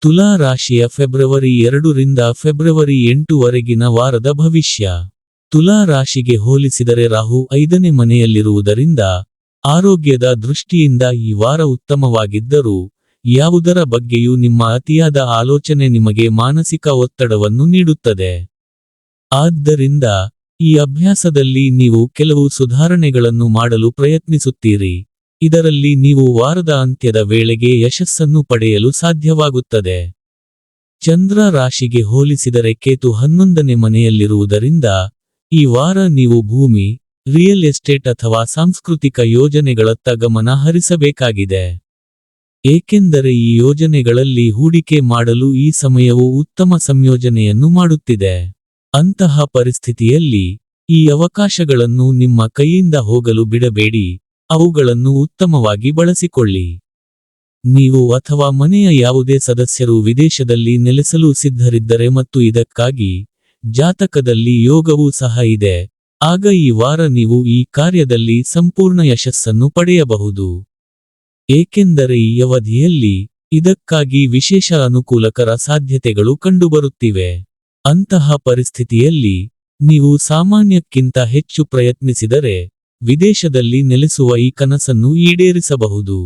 ತುಲಾ ರಾಶಿಯ ಫೆಬ್ರವರಿ 2 ರಿಂದ ಫೆಬ್ರವರಿ 8 ವರೆಗಿನ ವಾರದ ಭವಿಷ್ಯ. ತುಲಾ ರಾಶಿಗೆ ಹೋಲಿಸಿದರೆ ರಾಹು 5ನೇ ಮನೆಯಲ್ಲಿರುವುದರಿಂದ ಆರೋಗ್ಯದ ದೃಷ್ಟಿಯಿಂದ ಈ ವಾರ ಉತ್ತಮವಾಗಿದ್ದರೂ, ಯಾವುದರ ಬಗ್ಗೆಯೂ ನಿಮ್ಮ ಅತಿಯಾದ ಆಲೋಚನೆ ನಿಮಗೆ ಮಾನಸಿಕ ಒತ್ತಡವನ್ನು ನೀಡುತ್ತದೆ. ಆದ್ದರಿಂದ ಈ ಅಭ್ಯಾಸದಲ್ಲಿ ನೀವು ಕೆಲವು ಸುಧಾರಣೆಗಳನ್ನು ಮಾಡಲು ಪ್ರಯತ್ನಿಸುತ್ತೀರಿ. ಇದರಲ್ಲಿ ನೀವು ವಾರದ ಅಂತ್ಯದ ವೇಳೆಗೆ ಯಶಸ್ಸನ್ನು ಪಡೆಯಲು ಸಾಧ್ಯವಾಗುತ್ತದೆ. ಚಂದ್ರ ರಾಶಿಗೆ ಹೋಲಿಸಿದರೆ ಕೇತು 11ನೇ ಮನೆಯಲ್ಲಿರುವುದರಿಂದ ಈ ವಾರ ನೀವು ಭೂಮಿ, ರಿಯಲ್ ಎಸ್ಟೇಟ್ ಅಥವಾ ಸಾಂಸ್ಕೃತಿಕ ಯೋಜನೆಗಳತ್ತ ಗಮನ ಹರಿಸಬೇಕಾಗಿದೆ. ಏಕೆಂದರೆ ಈ ಯೋಜನೆಗಳಲ್ಲಿ ಹೂಡಿಕೆ ಮಾಡಲು ಈ ಸಮಯವು ಉತ್ತಮ ಸಂಯೋಜನೆಯನ್ನು ಮಾಡುತ್ತಿದೆ. ಅಂತಹ ಪರಿಸ್ಥಿತಿಯಲ್ಲಿ ಈ ಅವಕಾಶಗಳನ್ನು ನಿಮ್ಮ ಕೈಯಿಂದ ಹೋಗಲು ಬಿಡಬೇಡಿ, ಅವುಗಳನ್ನು ಉತ್ತಮವಾಗಿ ಬಳಸಿಕೊಳ್ಳಿ. ನೀವು ಅಥವಾ ಮನೆಯ ಯಾವುದೇ ಸದಸ್ಯರು ವಿದೇಶದಲ್ಲಿ ನೆಲೆಸಲು ಸಿದ್ಧರಿದ್ದರೆ ಮತ್ತು ಇದಕ್ಕಾಗಿ ಜಾತಕದಲ್ಲಿ ಯೋಗವೂ ಸಹ ಇದೆ, ಆಗ ಈ ವಾರ ನೀವು ಈ ಕಾರ್ಯದಲ್ಲಿ ಸಂಪೂರ್ಣ ಯಶಸ್ಸನ್ನು ಪಡೆಯಬಹುದು. ಏಕೆಂದರೆ ಈ ಅವಧಿಯಲ್ಲಿ ಇದಕ್ಕಾಗಿ ವಿಶೇಷ ಅನುಕೂಲಕರ ಸಾಧ್ಯತೆಗಳು ಕಂಡುಬರುತ್ತಿವೆ. ಅಂತಹ ಪರಿಸ್ಥಿತಿಯಲ್ಲಿ ನೀವು ಸಾಮಾನ್ಯಕ್ಕಿಂತ ಹೆಚ್ಚು ಪ್ರಯತ್ನಿಸಿದರೆ ವಿದೇಶದಲ್ಲಿ ನೆಲೆಸುವ ಈ ಕನಸನ್ನು ಈಡೇರಿಸಬಹುದು.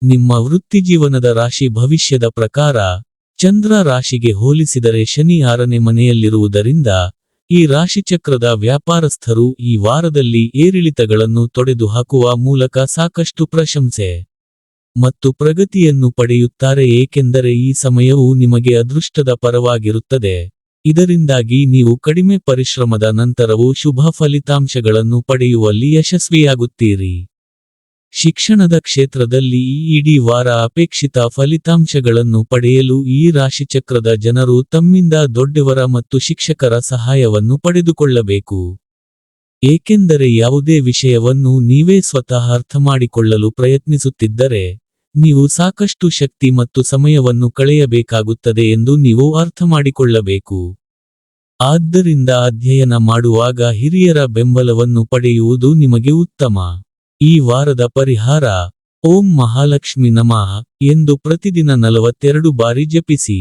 ನಿಮ್ಮ ವೃತ್ತಿಜೀವನದ ರಾಶಿ ಭವಿಷ್ಯದ ಪ್ರಕಾರ, ಚಂದ್ರ ರಾಶಿಗೆ ಹೋಲಿಸಿದರೆ ಶನಿ 6ನೇ ಮನೆಯಲ್ಲಿರುವುದರಿಂದ ಈ ರಾಶಿಚಕ್ರದ ವ್ಯಾಪಾರಸ್ಥರು ಈ ವಾರದಲ್ಲಿ ಏರಿಳಿತಗಳನ್ನು ತೊಡೆದುಹಾಕುವ ಮೂಲಕ ಸಾಕಷ್ಟು ಪ್ರಶಂಸೆ ಮತ್ತು ಪ್ರಗತಿಯನ್ನು ಪಡೆಯುತ್ತಾರೆ, ಏಕೆಂದರೆ ಈ ಸಮಯವು ನಿಮಗೆ ಅದೃಷ್ಟದ ಪರವಾಗಿರುತ್ತದೆ. ಇದರಿಂದಾಗಿ ನೀವು ಕಡಿಮೆ ಪರಿಶ್ರಮದ ನಂತರವೂ ಶುಭ ಫಲಿತಾಂಶಗಳನ್ನು ಪಡೆಯುವಲ್ಲಿ ಯಶಸ್ವಿಯಾಗುತ್ತೀರಿ. ಶಿಕ್ಷಣದ ಕ್ಷೇತ್ರದಲ್ಲಿ ಈ ಇಡೀ ವಾರ ಅಪೇಕ್ಷಿತ ಫಲಿತಾಂಶಗಳನ್ನು ಪಡೆಯಲು ಈ ರಾಶಿಚಕ್ರದ ಜನರು ತಮ್ಮಿಂದ ದೊಡ್ಡವರ ಮತ್ತು ಶಿಕ್ಷಕರ ಸಹಾಯವನ್ನು ಪಡೆದುಕೊಳ್ಳಬೇಕು. ಏಕೆಂದರೆ ಯಾವುದೇ ವಿಷಯವನ್ನು ನೀವೇ ಸ್ವತಃ ಅರ್ಥಮಾಡಿಕೊಳ್ಳಲು ಪ್ರಯತ್ನಿಸುತ್ತಿದ್ದರೆ, ನೀವು ಸಾಕಷ್ಟು ಶಕ್ತಿ ಮತ್ತು ಸಮಯವನ್ನು ಕಳೆಯಬೇಕಾಗುತ್ತದೆ ಎಂದು ನೀವು ಅರ್ಥಮಾಡಿಕೊಳ್ಳಬೇಕು. ಆದ್ದರಿಂದ ಅಧ್ಯಯನ ಮಾಡುವಾಗ ಹಿರಿಯರ ಬೆಂಬಲವನ್ನು ಪಡೆಯುವುದು ನಿಮಗೆ ಉತ್ತಮ. ಈ ವಾರದ ಪರಿಹಾರ: ಓಂ ಮಹಾಲಕ್ಷ್ಮಿ ನಮಃ ಎಂದು ಪ್ರತಿದಿನ 42 ಬಾರಿ ಜಪಿಸಿ.